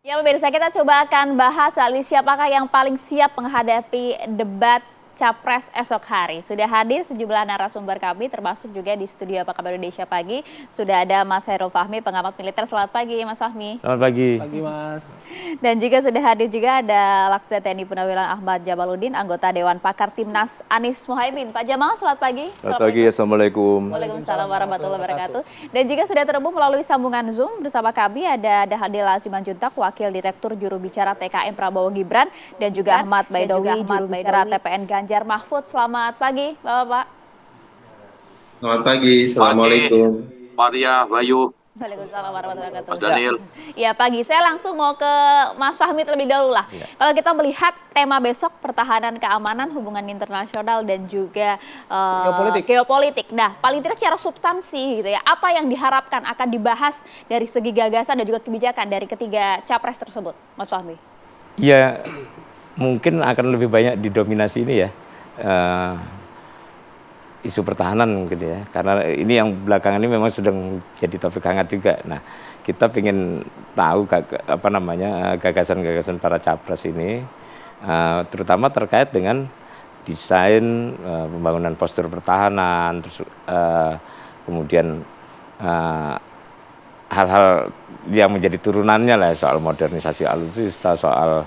Ya pemirsa, kita coba akan bahas siapakah yang paling siap menghadapi debat Capres esok hari. Sudah hadir sejumlah narasumber kami, termasuk juga di studio Apa Kabar Indonesia Pagi. Sudah ada Mas Hairul Fahmi, pengamat militer. Selamat pagi, Mas Fahmi. Selamat pagi. Pagi, Mas. Dan juga sudah hadir juga ada Laksda TNI Purnawilan Ahmad Jamaludin, anggota Dewan Pakar Timnas Anies Mohaimin. Pak Jamal, selamat pagi. Selamat pagi, Assalamualaikum. Waalaikumsalam warahmatullahi wabarakatuh. Dan juga sudah terhubung melalui sambungan Zoom bersama kami ada Dahadila Simanjuntak, Wakil Direktur Juru Bicara TKN Prabowo Gibran, dan juga Ahmad Baidowi, Juru Bicara TPN Ganjar Mahfud. Selamat pagi, Bapak-Bapak. Selamat pagi, Assalamualaikum. Maria, Bayu. Waalaikumsalam warahmatullahi wabarakatuh. Mas Daniel. Ya pagi, saya langsung mau ke Mas Fahmi terlebih dahulu lah. Kalau kita melihat tema besok pertahanan keamanan, hubungan internasional dan juga geopolitik. Nah, paling tidak secara substansi gitu ya, apa yang diharapkan akan dibahas dari segi gagasan dan juga kebijakan dari ketiga capres tersebut, Mas Fahmi? Ya, mungkin akan lebih banyak didominasi ini ya. Isu pertahanan gitu ya, karena ini yang belakangan ini memang sedang jadi topik hangat juga. Nah, kita ingin tahu gagasan-gagasan para capres ini, terutama terkait dengan desain pembangunan postur pertahanan, terus kemudian hal-hal yang menjadi turunannya lah, soal modernisasi alutsista, soal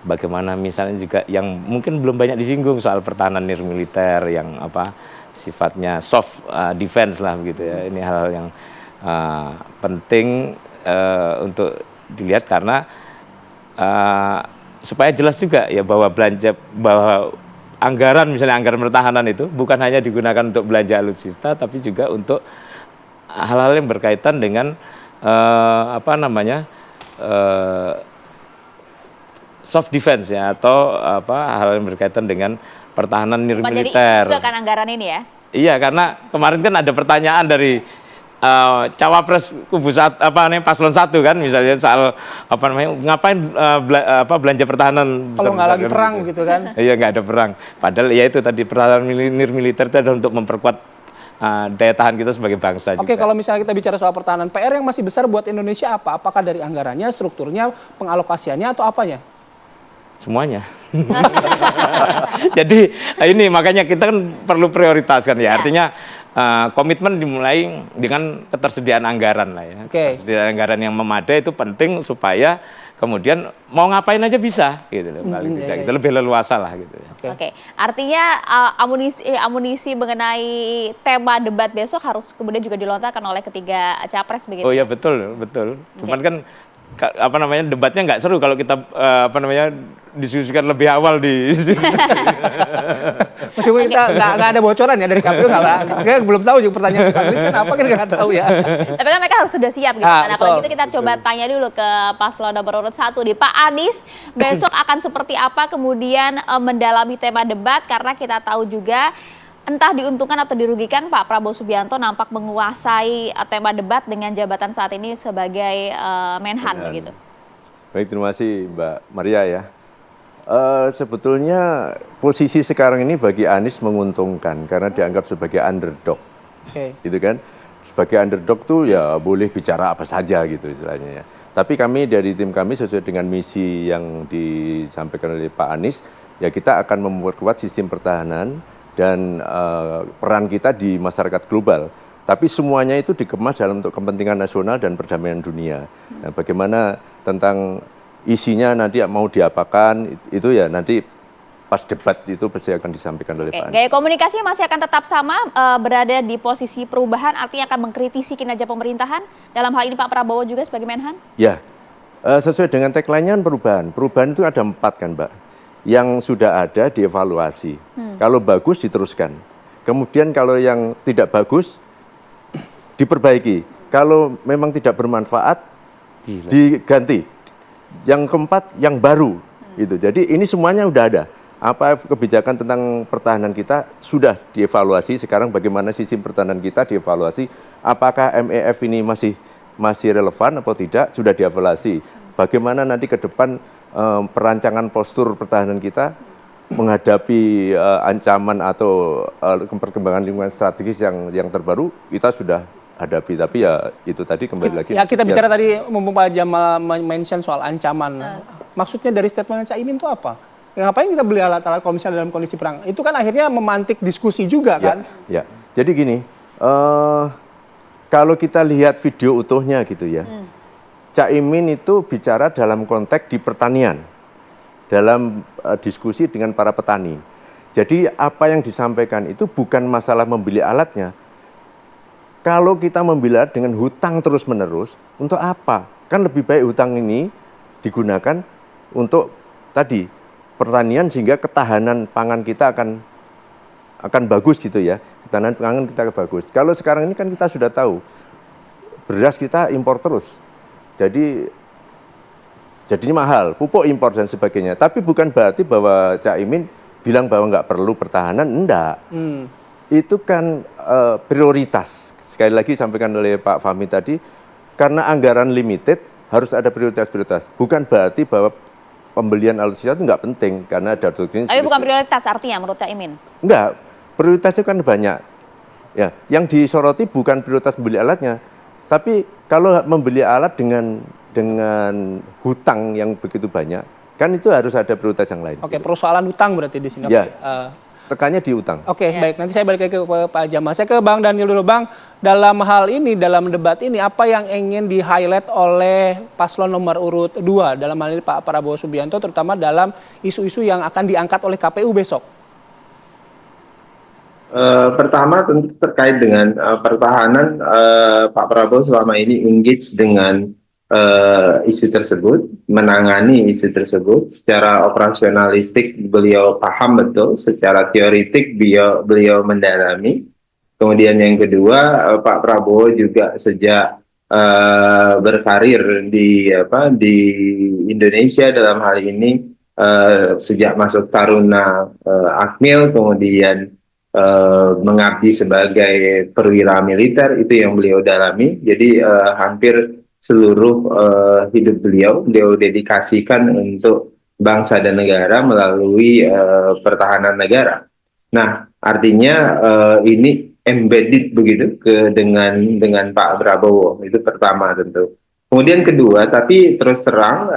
bagaimana misalnya juga yang mungkin belum banyak disinggung soal pertahanan nirmiliter yang sifatnya soft defense lah begitu ya. Ini hal-hal yang penting untuk dilihat karena supaya jelas juga ya bahwa anggaran misalnya anggaran pertahanan itu bukan hanya digunakan untuk belanja alutsista tapi juga untuk hal-hal yang berkaitan dengan soft defense ya, atau hal yang berkaitan dengan pertahanan nirmiliter. Jadi itu kan anggaran ini ya? Iya, karena kemarin kan ada pertanyaan dari cawapres kubu paslon 1 kan, misalnya soal ngapain belanja pertahanan kalau nggak lagi perang gitu kan? Iya, nggak ada perang. Padahal ya itu tadi pertahanan nirmiliter itu adalah untuk memperkuat daya tahan kita sebagai bangsa. Oke, juga. kalau misalnya kita bicara soal pertahanan, PR yang masih besar buat Indonesia apa? Apakah dari anggarannya, strukturnya, pengalokasiannya, atau apanya? Semuanya. Jadi ini makanya kita kan perlu prioritaskan ya. Artinya komitmen dimulai dengan ketersediaan anggaran lah ya. Ketersediaan anggaran yang memadai itu penting supaya kemudian mau ngapain aja bisa gitu loh. Kita lebih leluasa lah gitu ya. Oke. Artinya amunisi mengenai tema debat besok harus kemudian juga dilontarkan oleh ketiga capres begitu. Oh ya, betul. Cuman kan debatnya nggak seru kalau kita diskusikan lebih awal di meskipun kita nggak ada bocoran ya dari KPU, saya belum tahu juga pertanyaan panelis kenapa kita nggak tahu ya. Tapi kan mereka harus sudah siap gitu. Nah, kalau gitu kita coba tanya dulu ke paslon nomor urut 1 nih, Pak Anies besok akan seperti apa kemudian mendalami tema debat, karena kita tahu juga entah diuntungkan atau dirugikan Pak Prabowo Subianto nampak menguasai tema debat dengan jabatan saat ini sebagai Menhan begitu. Baik, terima kasih Mbak Maria ya. Sebetulnya posisi sekarang ini bagi Anies menguntungkan karena dianggap sebagai underdog. Gitu kan? Sebagai underdog tuh ya boleh bicara apa saja gitu istilahnya ya. Tapi kami dari tim kami sesuai dengan misi yang disampaikan oleh Pak Anies, ya kita akan memperkuat sistem pertahanan dan peran kita di masyarakat global. Tapi semuanya itu dikemas dalam untuk kepentingan nasional dan perdamaian dunia. Nah, bagaimana tentang isinya nanti mau diapakan, itu ya nanti pas debat itu pasti akan disampaikan oleh Pak Anies. Gaya komunikasinya masih akan tetap sama, berada di posisi perubahan, artinya akan mengkritisi kinerja pemerintahan. Dalam hal ini Pak Prabowo juga sebagai Menhan? Ya, sesuai dengan tagline-nya perubahan. Perubahan itu ada 4 kan Mbak. Yang sudah ada dievaluasi. Kalau bagus diteruskan. Kemudian kalau yang tidak bagus diperbaiki. Kalau memang tidak bermanfaat diganti. Yang keempat yang baru. Gitu. Jadi ini semuanya udah ada. Apa kebijakan tentang pertahanan kita sudah dievaluasi. Sekarang bagaimana sistem pertahanan kita dievaluasi. Apakah MEF ini masih relevan atau tidak, sudah dievaluasi. Bagaimana nanti ke depan perancangan postur pertahanan kita menghadapi ancaman atau perkembangan lingkungan strategis yang terbaru, kita sudah hadapi. Tapi ya itu tadi kembali lagi. Ya kita bicara tadi mumpung Pak Jamal mention soal ancaman. Maksudnya dari statement Caimin itu apa? Ya, ngapain kita beli alat-alat kalau misalnya dalam kondisi perang? Itu kan akhirnya memantik diskusi juga kan? Ya. Jadi gini, kalau kita lihat video utuhnya gitu ya, Caimin itu bicara dalam konteks di pertanian, dalam diskusi dengan para petani. Jadi apa yang disampaikan itu bukan masalah membeli alatnya. Kalau kita membeli alat dengan hutang terus-menerus, untuk apa? Kan lebih baik hutang ini digunakan untuk tadi pertanian sehingga ketahanan pangan kita akan bagus gitu ya. Ketahanan pangan kita bagus. Kalau sekarang ini kan kita sudah tahu beras kita impor terus. Jadinya mahal, pupuk impor dan sebagainya. Tapi bukan berarti bahwa Caimin bilang bahwa nggak perlu pertahanan, enggak. Itu kan prioritas. Sekali lagi disampaikan oleh Pak Fahmi tadi, karena anggaran limited harus ada prioritas-prioritas. Bukan berarti bahwa pembelian alutsista itu nggak penting, karena ada doktrin. Tapi bukan prioritas artinya menurut Caimin? Enggak, prioritasnya kan banyak. Ya, yang disoroti bukan prioritas membeli alatnya, tapi kalau membeli alat dengan hutang yang begitu banyak, kan itu harus ada prioritas yang lain. Oke, persoalan hutang berarti di sini. Ya, Oke. tekannya di utang. Oke, baik. Nanti saya balik lagi ke Pak Jamal. Saya ke Bang Daniel dulu, Bang. Dalam hal ini, dalam debat ini, apa yang ingin di-highlight oleh paslon nomor urut 2? Dalam hal ini Pak Prabowo Subianto, terutama dalam isu-isu yang akan diangkat oleh KPU besok. Pertama tentu terkait dengan pertahanan, Pak Prabowo selama ini engage dengan isu tersebut, menangani isu tersebut secara operasionalistik. Beliau paham betul, secara teoritik beliau mendalami. Kemudian yang kedua, Pak Prabowo juga sejak berkarir di Indonesia dalam hal ini, sejak masuk Taruna Akmil, kemudian mengabdi sebagai perwira militer, itu yang beliau dalami. Jadi hampir seluruh hidup beliau dedikasikan untuk bangsa dan negara melalui pertahanan negara. Nah, artinya ini embedded begitu dengan Pak Prabowo. Itu pertama tentu. Kemudian kedua, tapi terus terang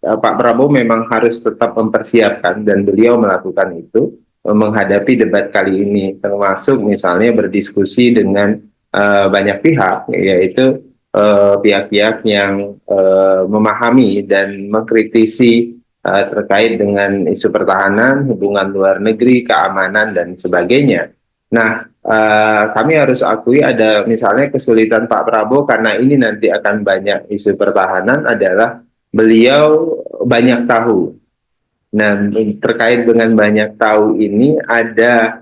Pak Prabowo memang harus tetap mempersiapkan, dan beliau melakukan itu menghadapi debat kali ini, termasuk misalnya berdiskusi dengan banyak pihak, yaitu pihak-pihak yang memahami dan mengkritisi terkait dengan isu pertahanan, hubungan luar negeri, keamanan, dan sebagainya. Nah, kami harus akui ada misalnya kesulitan Pak Prabowo, karena ini nanti akan banyak isu pertahanan, adalah beliau banyak tahu. Nah, terkait dengan banyak tahu ini ada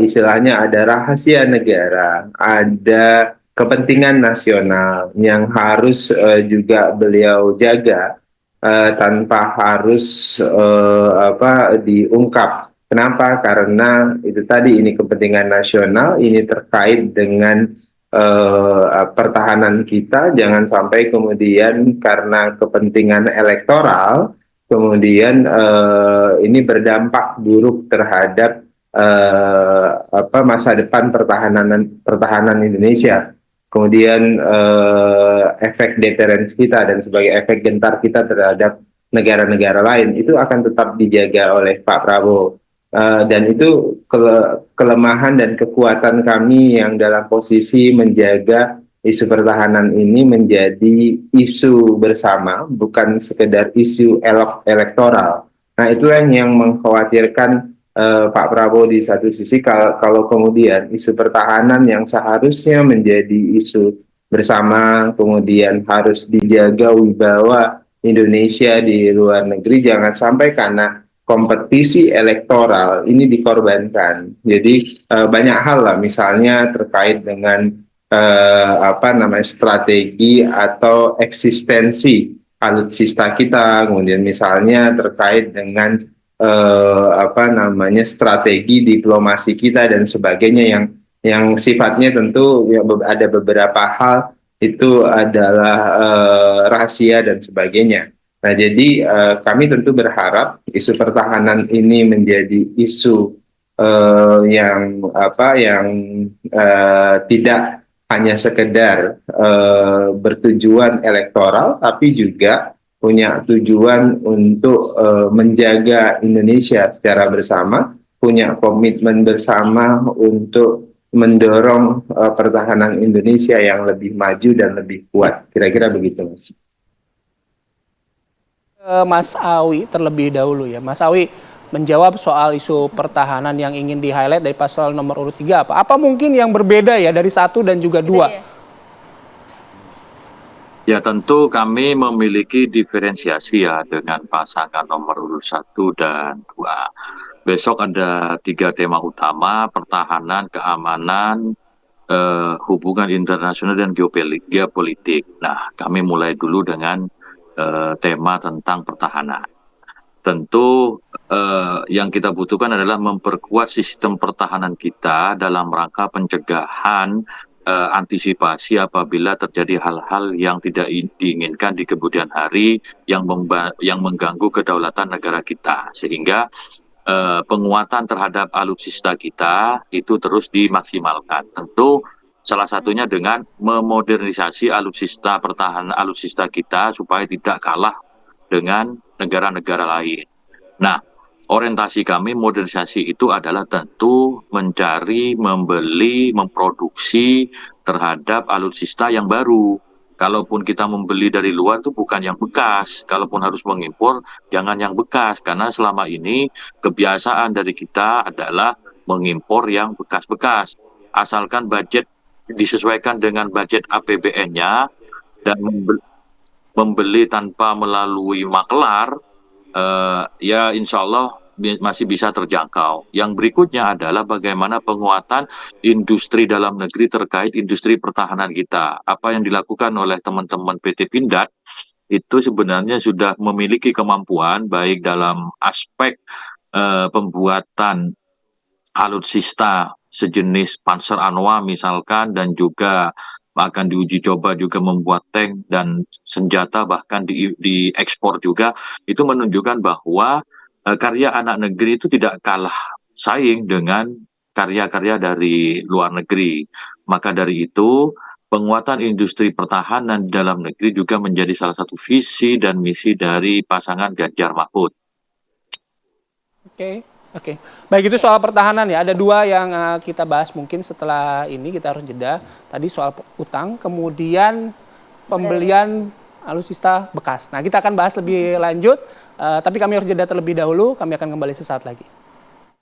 istilahnya ada rahasia negara, ada kepentingan nasional yang harus juga beliau jaga tanpa harus diungkap. Kenapa? Karena itu tadi, ini kepentingan nasional, ini terkait dengan pertahanan kita. Jangan sampai kemudian karena kepentingan elektoral kemudian ini berdampak buruk terhadap masa depan pertahanan Indonesia. Kemudian efek deterrence kita dan sebagai efek gentar kita terhadap negara-negara lain itu akan tetap dijaga oleh Pak Prabowo. Dan itu kelemahan dan kekuatan kami yang dalam posisi menjaga isu pertahanan ini menjadi isu bersama, bukan sekedar isu elektoral. Nah, itulah yang mengkhawatirkan Pak Prabowo di satu sisi, kalau kemudian isu pertahanan yang seharusnya menjadi isu bersama, kemudian harus dijaga wibawa Indonesia di luar negeri, jangan sampai karena kompetisi elektoral ini dikorbankan. Jadi banyak hal lah, misalnya terkait dengan strategi atau eksistensi alutsista kita, kemudian misalnya terkait dengan strategi diplomasi kita dan sebagainya, yang sifatnya tentu ya, ada beberapa hal itu adalah rahasia dan sebagainya. Nah, jadi kami tentu berharap isu pertahanan ini menjadi isu yang tidak hanya sekedar bertujuan elektoral, tapi juga punya tujuan untuk menjaga Indonesia secara bersama, punya komitmen bersama untuk mendorong pertahanan Indonesia yang lebih maju dan lebih kuat. Kira-kira begitu, Mas. Mas Awi terlebih dahulu ya. Mas Awi menjawab soal isu pertahanan yang ingin di-highlight dari paslon nomor urut 3 apa? Apa mungkin yang berbeda ya dari 1 dan juga 2? Ya tentu kami memiliki diferensiasi ya dengan pasangan nomor urut 1 dan 2. Besok ada 3 tema utama, pertahanan, keamanan, hubungan internasional dan geopolitik. Nah, kami mulai dulu dengan tema tentang pertahanan. Tentu yang kita butuhkan adalah memperkuat sistem pertahanan kita dalam rangka pencegahan antisipasi apabila terjadi hal-hal yang tidak diinginkan di kemudian hari yang mengganggu kedaulatan negara kita. Sehingga penguatan terhadap alutsista kita itu terus dimaksimalkan. Tentu salah satunya dengan memodernisasi alutsista pertahanan alutsista kita supaya tidak kalah dengan negara-negara lain. Nah, orientasi kami modernisasi itu adalah tentu mencari, membeli, memproduksi terhadap alutsista yang baru. Kalaupun kita membeli dari luar itu bukan yang bekas. Kalaupun harus mengimpor, jangan yang bekas. Karena selama ini kebiasaan dari kita adalah mengimpor yang bekas-bekas. Asalkan budget disesuaikan dengan budget APBN-nya dan membeli tanpa melalui makelar, ya insya Allah masih bisa terjangkau. Yang berikutnya adalah bagaimana penguatan industri dalam negeri terkait industri pertahanan kita. Apa yang dilakukan oleh teman-teman PT Pindad itu sebenarnya sudah memiliki kemampuan baik dalam aspek pembuatan alutsista sejenis Panzer Anoa misalkan, dan juga akan diuji coba juga membuat tank dan senjata, bahkan diekspor juga. Itu menunjukkan bahwa karya anak negeri itu tidak kalah saing dengan karya-karya dari luar negeri. Maka dari itu, penguatan industri pertahanan di dalam negeri juga menjadi salah satu visi dan misi dari pasangan Ganjar Mahfud. Oke. Baik, itu soal pertahanan ya. Ada 2 yang kita bahas mungkin setelah ini, kita harus jeda. Tadi soal utang, kemudian pembelian alutsista bekas. Nah, kita akan bahas lebih lanjut, tapi kami harus jeda terlebih dahulu. Kami akan kembali sesaat lagi.